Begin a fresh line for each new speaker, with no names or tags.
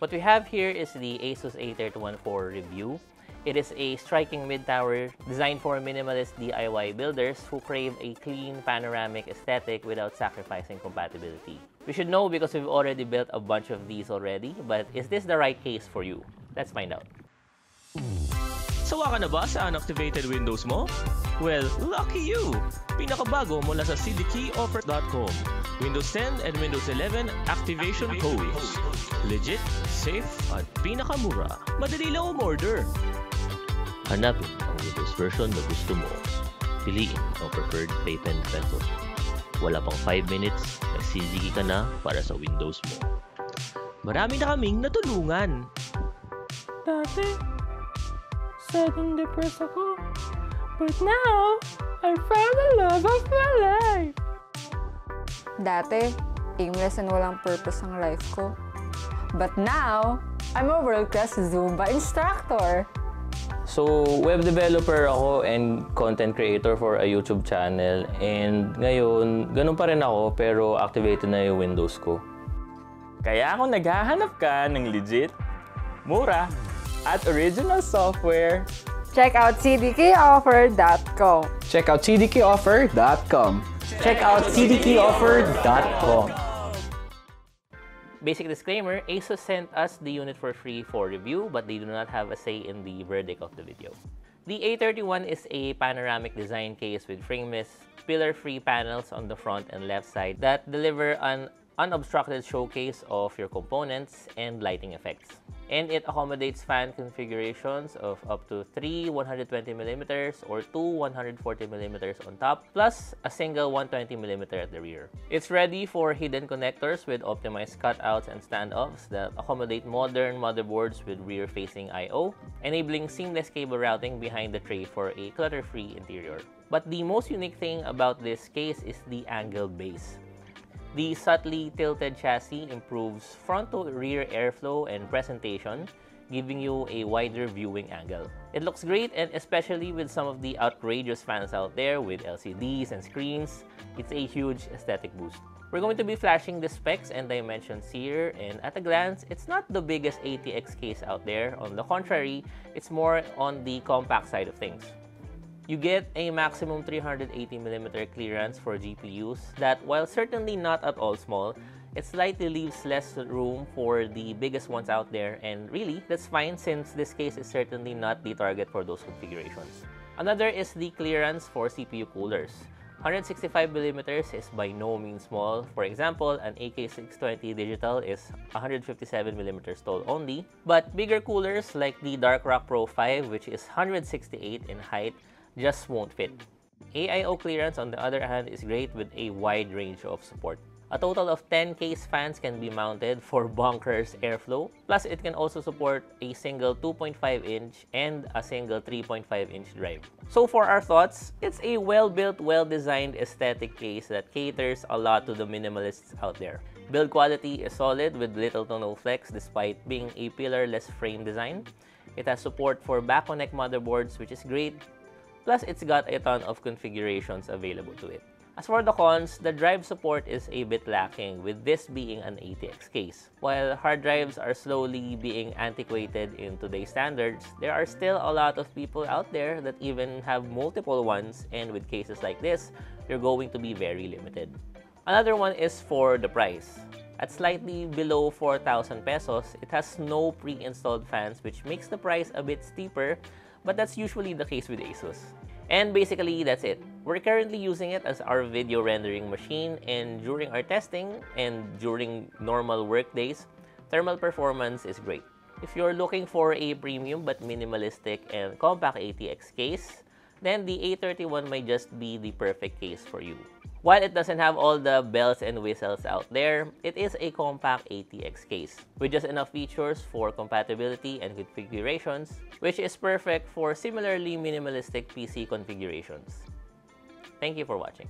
What we have here is the ASUS A31 review. It is a striking mid-tower designed for minimalist DIY builders who crave a clean panoramic aesthetic without sacrificing compatibility. We should know because we've already built a bunch of these already, but is this the right case for you? Let's find out.
Sawa ka na ba sa unactivated Windows mo? Well, lucky you! Pinakabago mula sa cdkeyoffer.com. Windows 10 and Windows 11 activation codes. Legit, safe, at pinakamura. Madali lang umorder. Hanapin ang Windows version na gusto mo. Piliin ang preferred payment method. Wala pang 5 minutes, nag-CDK ka na para sa Windows mo. Marami na kaming natulungan.
Dati, sad and depressed ako. But now, I found the love of my life.
Dati, aimless and walang purpose ang life ko. But now, I'm a world-class Zumba instructor.
So, web developer ako and content creator for a YouTube channel. And ngayon, ganun pa rin ako pero activated na yung Windows ko.
Kaya kung naghahanap ka ng legit, mura, at original software,
Check out cdkeyoffer.com.
Check out cdkeyoffer.com.
check out cdkeyoffer.com.
Basic disclaimer, ASUS sent us the unit for free for review, but they do not have a say in the verdict of the video. The A31 is a panoramic design case with frameless, pillar-free panels on the front and left side that deliver an unobstructed showcase of your components and lighting effects. And it accommodates fan configurations of up to 3 120mm or 2 140mm on top, plus a single 120mm at the rear. It's ready for hidden connectors with optimized cutouts and standoffs that accommodate modern motherboards with rear-facing I/O, enabling seamless cable routing behind the tray for a clutter-free interior. But the most unique thing about this case is the angled base. The subtly tilted chassis improves front-to-rear airflow and presentation, giving you a wider viewing angle. It looks great, and especially with some of the outrageous fans out there with LCDs and screens, it's a huge aesthetic boost. We're going to be flashing the specs and dimensions here, and at a glance, it's not the biggest ATX case out there. On the contrary, it's more on the compact side of things. You get a maximum 380mm clearance for GPUs that, while certainly not at all small, it slightly leaves less room for the biggest ones out there, and really, that's fine since this case is certainly not the target for those configurations. Another is the clearance for CPU coolers. 165mm is by no means small. For example, an AK620 digital is 157mm tall only, but bigger coolers like the Darkrock Pro 5, which is 168 in height, just won't fit. AIO clearance, on the other hand, is great with a wide range of support. A total of 10 case fans can be mounted for bonkers airflow, plus it can also support a single 2.5-inch and a single 3.5-inch drive. So for our thoughts, it's a well-built, well-designed aesthetic case that caters a lot to the minimalists out there. Build quality is solid with little to no flex despite being a pillar-less frame design. It has support for back-connect motherboards, which is great. Plus, it's got a ton of configurations available to it. As for the cons, the drive support is a bit lacking, with this being an ATX case. While hard drives are slowly being antiquated in today's standards, there are still a lot of people out there that even have multiple ones, and with cases like this, you're going to be very limited. Another one is for the price. At slightly below 4,000 pesos, it has no pre-installed fans, which makes the price a bit steeper, but that's usually the case with ASUS. And basically, that's it. We're currently using it as our video rendering machine, and during our testing and during normal work days, thermal performance is great. If you're looking for a premium but minimalistic and compact ATX case, then the A31 might just be the perfect case for you. While it doesn't have all the bells and whistles out there, it is a compact ATX case with just enough features for compatibility and configurations, which is perfect for similarly minimalistic PC configurations. Thank you for watching.